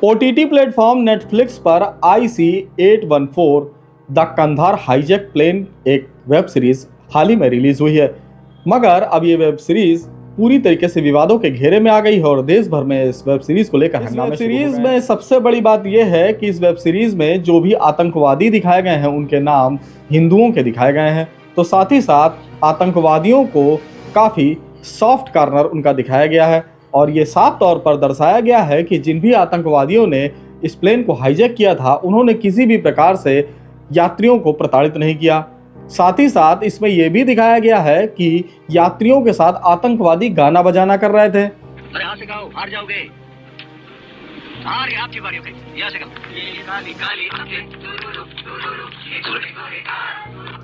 OTT platform Netflix पर IC-814 the Kandahar hijack plane एक web series हाल ही में रिलीज हुई है, मगर अब ये वेब सीरीज पूरी तरीके से विवादों के घेरे में आ गई है और देश भर में इस वेब सीरीज को लेकर हंगामे। वेब सीरीज में सबसे बड़ी बात यह है कि इस वेब सीरीज में जो भी आतंकवादी दिखाए गए हैं उनके नाम हिंदुओं के दिखाए गए हैं, तो साथ ही साथ आतंकवादियों को काफ़ी सॉफ्ट कॉर्नर उनका दिखाया गया है और ये साफ तौर पर दर्शाया गया है कि जिन भी आतंकवादियों ने इस प्लेन को हाईजैक किया था उन्होंने किसी भी प्रकार से यात्रियों को प्रताड़ित नहीं किया। साथ ही साथ इसमें यह भी दिखाया गया है कि यात्रियों के साथ आतंकवादी गाना बजाना कर रहे थे। अरे हाथ से गाओ, हार जाओगे। हार गए, आपकी बारी हो गई। यहाँ से गाओ।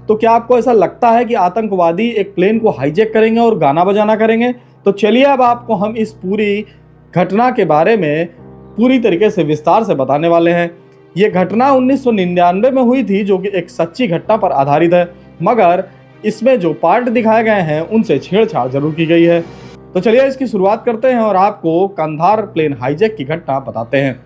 तो क्या आपको ऐसा लगता है कि आतंकवादी एक प्लेन को हाईजैक करेंगे और गाना बजाना करेंगे? तो चलिए अब आपको हम इस पूरी घटना के बारे में पूरी तरीके से विस्तार से बताने वाले हैं। ये घटना 1999 में हुई थी, जो कि एक सच्ची घटना पर आधारित है, मगर इसमें जो पार्ट दिखाए गए हैं उनसे छेड़छाड़ जरूर की गई है। तो चलिए इसकी शुरुआत करते हैं और आपको कंधार प्लेन हाईजैक की घटना बताते हैं।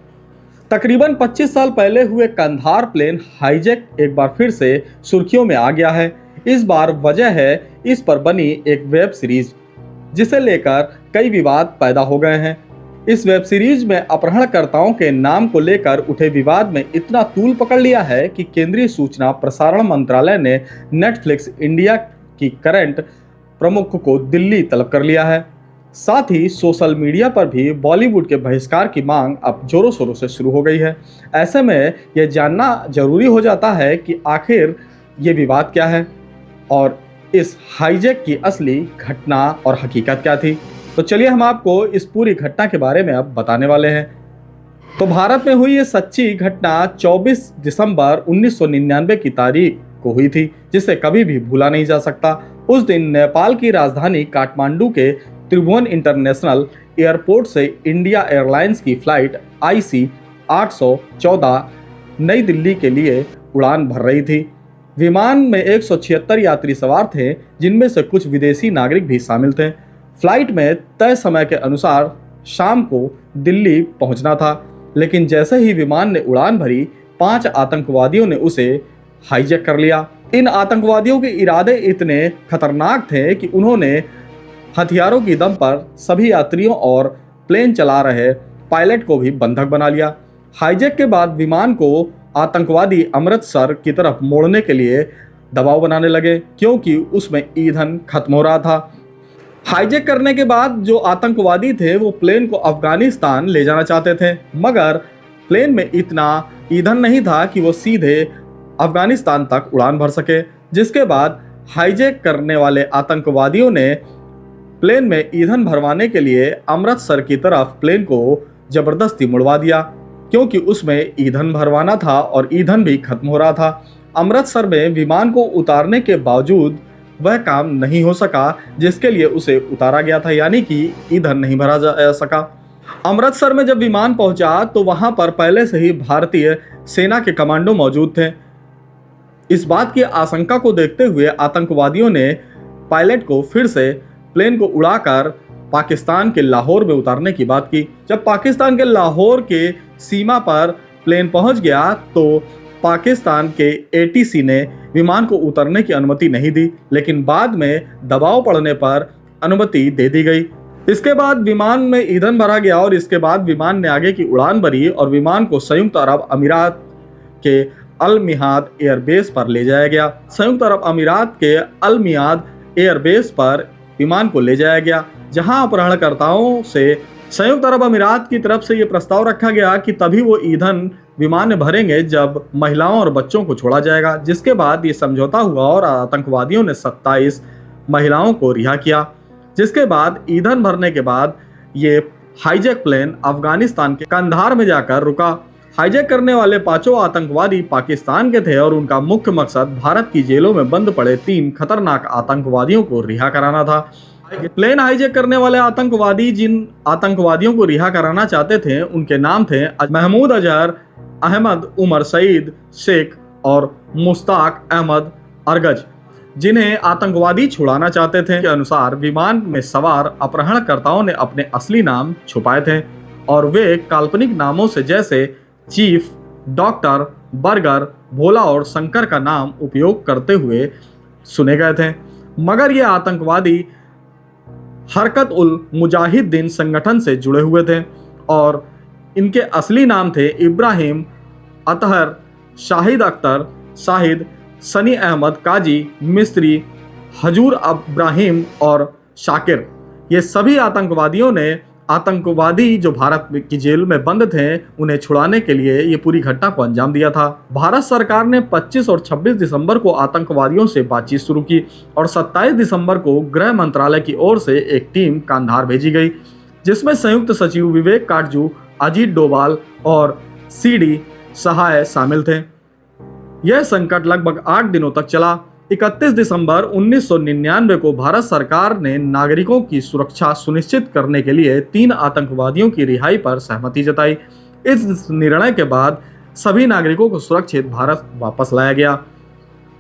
तकरीबन 25 साल पहले हुए कंधार प्लेन हाईजैक एक बार फिर से सुर्खियों में आ गया है। इस बार वजह है इस पर बनी एक वेब सीरीज, जिसे लेकर कई विवाद पैदा हो गए हैं। इस वेब सीरीज में अपहरणकर्ताओं के नाम को लेकर उठे विवाद में इतना तूल पकड़ लिया है कि केंद्रीय सूचना प्रसारण मंत्रालय ने नेटफ्लिक्स इंडिया की करंट प्रमुख को दिल्ली तलब कर लिया है। साथ ही सोशल मीडिया पर भी बॉलीवुड के बहिष्कार की मांग अब जोरों शोरों से शुरू हो गई है। ऐसे में यह जानना जरूरी हो जाता है कि आखिर ये विवाद क्या है और इस हाईजैक की असली घटना और हकीकत क्या थी। तो चलिए हम आपको इस पूरी घटना के बारे में अब बताने वाले हैं। तो भारत में हुई ये सच्ची घटना 24 दिसंबर 1999 की तारीख को हुई थी, जिसे कभी भी भूला नहीं जा सकता। उस दिन नेपाल की राजधानी काठमांडू के त्रिभुवन इंटरनेशनल एयरपोर्ट से इंडिया एयरलाइंस की फ्लाइट IC-814 नई दिल्ली के लिए उड़ान भर रही थी। विमान में 176 यात्री सवार थे, जिनमें से कुछ विदेशी नागरिक भी शामिल थे। फ्लाइट में तय समय के अनुसार शाम को दिल्ली पहुंचना था, लेकिन जैसे ही विमान ने उड़ान भरी 5 आतंकवादियों ने उसे हाईजैक कर लिया। इन आतंकवादियों के इरादे इतने खतरनाक थे कि उन्होंने हथियारों की दम पर सभी यात्रियों और प्लेन चला रहे पायलट को भी बंधक बना लिया। हाईजैक के बाद विमान को आतंकवादी अमृतसर की तरफ मोड़ने के लिए दबाव बनाने लगे, क्योंकि उसमें ईंधन खत्म हो रहा था। हाईजैक करने के बाद जो आतंकवादी थे वो प्लेन को अफगानिस्तान ले जाना चाहते थे, मगर प्लेन में इतना ईंधन नहीं था कि वो सीधे अफगानिस्तान तक उड़ान भर सके। जिसके बाद हाईजैक करने वाले आतंकवादियों ने प्लेन में ईंधन भरवाने के लिए अमृतसर की तरफ प्लेन को जबरदस्ती मुड़वा दिया, क्योंकि उसमें ईंधन भरवाना था और ईंधन भी खत्म हो रहा था। अमृतसर में विमान को उतारने के बावजूद वह काम नहीं हो सका जिसके लिए उसे उतारा गया था, यानी कि ईंधन नहीं भरा जा सका। अमृतसर में जब विमान पहुंचा तो वहां पर पहले से ही भारतीय सेना के कमांडो मौजूद थे। इस बात की आशंका को देखते हुए आतंकवादियों ने पायलट को फिर से प्लेन को उड़ाकर पाकिस्तान के लाहौर में उतारने की बात की। जब पाकिस्तान के लाहौर के सीमा पर प्लेन पहुंच गया तो पाकिस्तान के ATC ने विमान को उतरने की अनुमति नहीं दी, लेकिन बाद में दबाव पड़ने पर अनुमति दे दी गई। इसके बाद विमान में ईंधन भरा गया और इसके बाद विमान ने आगे की उड़ान भरी और विमान को संयुक्त अरब अमीरात के अल मियाद एयरबेस पर ले जाया गया। संयुक्त अरब अमीरात के अल मियाद एयरबेस पर विमान को ले जाया गया, जहां अपहरणकर्ताओं से संयुक्त अरब अमीरात की तरफ से ये प्रस्ताव रखा गया कि तभी वो ईंधन विमान में भरेंगे जब महिलाओं और बच्चों को छोड़ा जाएगा। जिसके बाद ये समझौता हुआ और आतंकवादियों ने 27 महिलाओं को रिहा किया। जिसके बाद ईंधन भरने के बाद ये हाईजैक प्लेन अफगानिस्तान के कंधार में जाकर रुका। हाईजैक करने वाले 5 आतंकवादी पाकिस्तान के थे और उनका मुख्य मकसद भारत की जेलों में बंद पड़े 3 खतरनाक आतंकवादियों को रिहा कराना था। प्लेन हाईजैक करने वाले आतंकवादी जिन आतंकवादियों को रिहा कराना चाहते थे उनके नाम थे महमूद अजहर, अहमद उमर सईद शेख और मुश्ताक अहमद अरगज, जिन्हें आतंकवादी छुड़ाना चाहते थे। के अनुसार विमान में सवार अपहरणकर्ताओं ने अपने असली नाम छुपाए थे और वे काल्पनिक नामों से जैसे चीफ, डॉक्टर, बर्गर, भोला और शंकर का नाम उपयोग करते हुए सुने गए थे। मगर ये आतंकवादी हरकत उल मुजाहिदीन संगठन से जुड़े हुए थे और इनके असली नाम थे इब्राहिम, अतहर, शाहिद अख्तर, शाहिद, सनी अहमद काजी, मिस्त्री, हजूर इब्राहिम और शाकिर। ये सभी आतंकवादियों ने आतंकवादी जो भारत की जेल में बंद थे उन्हें छुड़ाने के लिए ये पूरी घटना को अंजाम दिया था। भारत सरकार ने 25 और 26 दिसंबर को आतंकवादियों से बातचीत शुरू की और 27 दिसंबर को गृह मंत्रालय की ओर से एक टीम कांधार भेजी गई, जिसमें संयुक्त सचिव विवेक काटजू, अजीत डोभाल और सीडी सहाय शामिल थे। यह संकट लगभग 8 दिनों तक चला। 31 दिसंबर 1999 को भारत सरकार ने नागरिकों की सुरक्षा सुनिश्चित करने के लिए 3 आतंकवादियों की रिहाई पर सहमति जताई। इस निर्णय के बाद सभी नागरिकों को सुरक्षित भारत वापस लाया गया।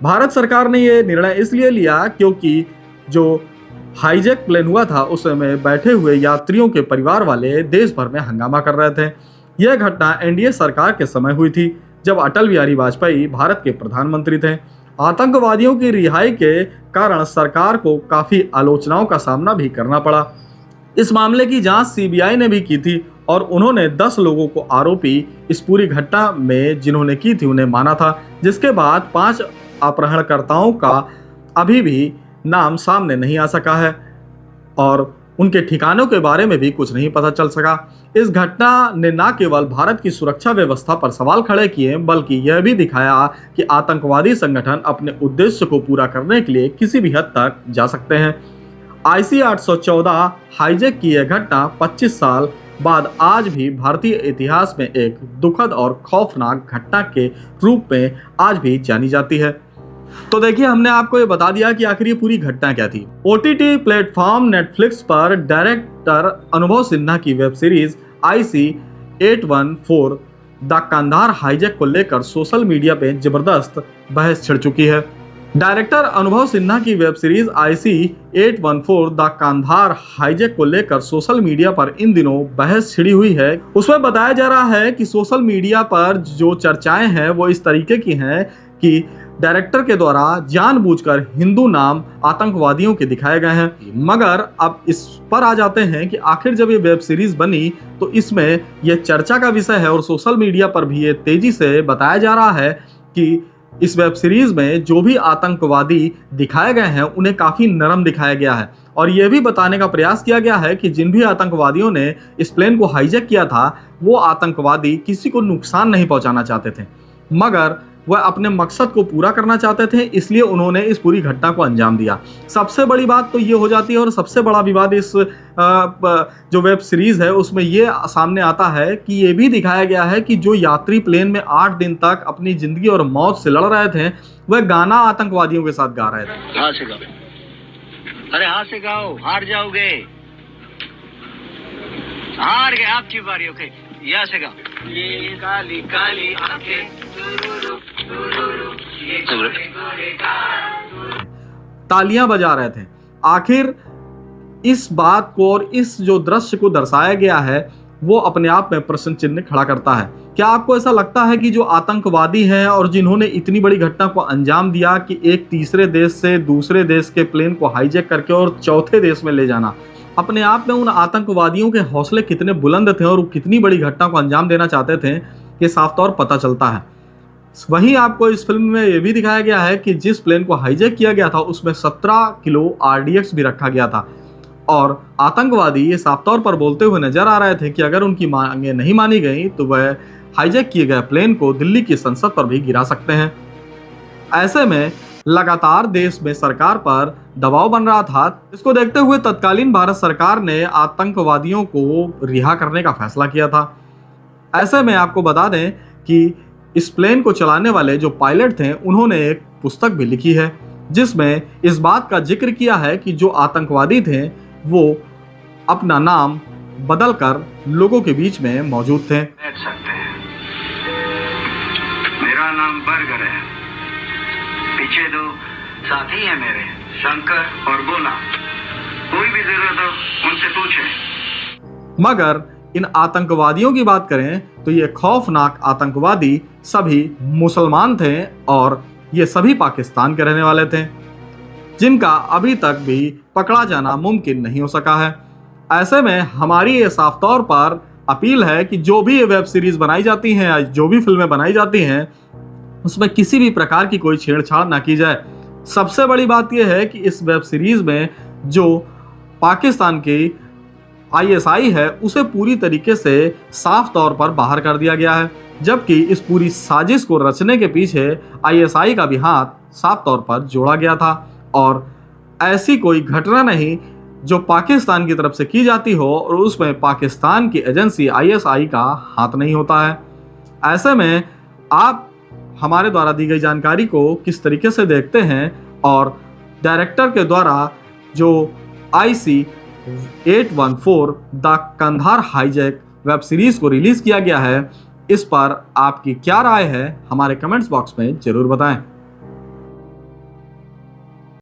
भारत सरकार ने यह निर्णय इसलिए लिया क्योंकि जो हाईजैक प्लेन हुआ था उसमें बैठे हुए यात्रियों के परिवार वाले देश भर में हंगामा कर रहे थे। यह घटना एनडीए सरकार के समय हुई थी, जब अटल बिहारी वाजपेयी भारत के प्रधानमंत्री थे। आतंकवादियों की रिहाई के कारण सरकार को काफी आलोचनाओं का सामना भी करना पड़ा। इस मामले की जांच सीबीआई ने भी की थी और उन्होंने 10 लोगों को आरोपी इस पूरी घटना में जिन्होंने की थी उन्हें माना था, जिसके बाद 5 अपहरणकर्ताओं का अभी भी नाम सामने नहीं आ सका है और उनके ठिकानों के बारे में भी कुछ नहीं पता चल सका। इस घटना ने न केवल भारत की सुरक्षा व्यवस्था पर सवाल खड़े किए बल्कि यह भी दिखाया कि आतंकवादी संगठन अपने उद्देश्य को पूरा करने के लिए किसी भी हद तक जा सकते हैं। IC 814 हाईजैक की यह घटना 25 साल बाद आज भी भारतीय इतिहास में एक दुखद और खौफनाक घटना के रूप में आज भी जानी जाती है। तो देखिए, हमने आपको ये बता दिया कि आखिर ये पूरी घटना क्या थी। OTT प्लेटफॉर्म नेटफ्लिक्स पर डायरेक्टर अनुभव सिन्हा की web series IC 814 the Kandahar hijack को लेकर सोशल मीडिया पे जबरदस्त बहस छिड़ चुकी है। डायरेक्टर अनुभव सिन्हा की web series IC 814 the Kandahar hijack को लेकर सोशल मीडिया पर इन दिनों बहस छिड़ी हुई है। उसमें बताया जा रहा है कि सोशल मीडिया पर जो चर्चाएं हैं वो इस तरीके की हैं कि डायरेक्टर के द्वारा जानबूझकर हिंदू नाम आतंकवादियों के दिखाए गए हैं। मगर अब इस पर आ जाते हैं कि आखिर जब ये वेब सीरीज बनी तो इसमें यह चर्चा का विषय है और सोशल मीडिया पर भी ये तेजी से बताया जा रहा है कि इस वेब सीरीज में जो भी आतंकवादी दिखाए गए हैं उन्हें काफी नरम दिखाया गया है और यह भी बताने का प्रयास किया गया है कि जिन भी आतंकवादियों ने इस प्लेन को हाईजैक किया था वो आतंकवादी किसी को नुकसान नहीं पहुंचाना चाहते थे, मगर वह अपने मकसद को पूरा करना चाहते थे, इसलिए उन्होंने इस पूरी घटना को अंजाम दिया। सबसे बड़ी बात तो ये हो जाती है और सबसे बड़ा विवाद इस जो वेब सीरीज है उसमें ये सामने आता है कि ये भी दिखाया गया है कि जो यात्री प्लेन में 8 दिन तक अपनी जिंदगी और मौत से लड़ रहे थे वह गाना आतंकवादियों के साथ गा रहे थे। हाथ से गाओ, अरे हाथ से गाओ, हार जाओगे। हार गए, आपकी बारी। ओके, यहाँ से गाओ। ये काली काली आंखें, तालियां बजा रहे थे। आखिर इस बात को और इस जो दृश्य को दर्शाया गया है वो अपने आप में प्रश्न चिन्ह खड़ा करता है। क्या आपको ऐसा लगता है कि जो आतंकवादी हैं और जिन्होंने इतनी बड़ी घटना को अंजाम दिया कि एक तीसरे देश से दूसरे देश के प्लेन को हाईजैक करके और चौथे देश में ले जाना, अपने आप में उन आतंकवादियों के हौसले कितने बुलंद थे और कितनी बड़ी घटना को अंजाम देना चाहते थे, ये साफ तौर पता चलता है। वहीं आपको इस फिल्म में ये भी दिखाया गया है कि जिस प्लेन को हाईजैक किया गया था उसमें 17 किलो RDX भी रखा गया था और आतंकवादी ये साफ तौर पर बोलते हुए नजर आ रहे थे कि अगर उनकी मांगें नहीं मानी गई तो वह हाईजैक किए गए प्लेन को दिल्ली की संसद पर भी गिरा सकते हैं। ऐसे में लगातार देश में सरकार पर दबाव बन रहा था। इसको देखते हुए तत्कालीन भारत सरकार ने आतंकवादियों को रिहा करने का फैसला किया था। ऐसे में आपको बता दें कि इस प्लेन को चलाने वाले जो पायलट थे उन्होंने एक पुस्तक भी लिखी है जिसमें इस बात का जिक्र किया है कि जो आतंकवादी थे वो अपना नाम बदलकर लोगों के बीच में मौजूद थे। बैठ सकते हैं। मेरा नाम बर्गर है, पीछे 2 साथी हैं मेरे, शंकर और भोला। कोई भी जरूरत हो उनसे पूछे। मगर इन आतंकवादियों की बात करें तो ये खौफनाक आतंकवादी सभी मुसलमान थे और ये सभी पाकिस्तान के रहने वाले थे, जिनका अभी तक भी पकड़ा जाना मुमकिन नहीं हो सका है। ऐसे में हमारी ये साफ तौर पर अपील है कि जो भी ये वेब सीरीज बनाई जाती हैं या जो भी फिल्में बनाई जाती हैं उसमें किसी भी प्रकार की कोई छेड़छाड़ ना की जाए। सबसे बड़ी बात यह है कि इस वेब सीरीज में जो पाकिस्तान की आईएसआई है उसे पूरी तरीके से साफ तौर पर बाहर कर दिया गया है, जबकि इस पूरी साजिश को रचने के पीछे आईएसआई का भी हाथ साफ तौर पर जोड़ा गया था और ऐसी कोई घटना नहीं जो पाकिस्तान की तरफ से की जाती हो और उसमें पाकिस्तान की एजेंसी आईएसआई का हाथ नहीं होता है। ऐसे में आप हमारे द्वारा दी गई जानकारी को किस तरीके से देखते हैं और डायरेक्टर के द्वारा जो IC 814 the Kandahar hijack web series को रिलीज किया गया है, इस पर आपकी क्या राय है हमारे कमेंट्स बॉक्स में जरूर बताएं।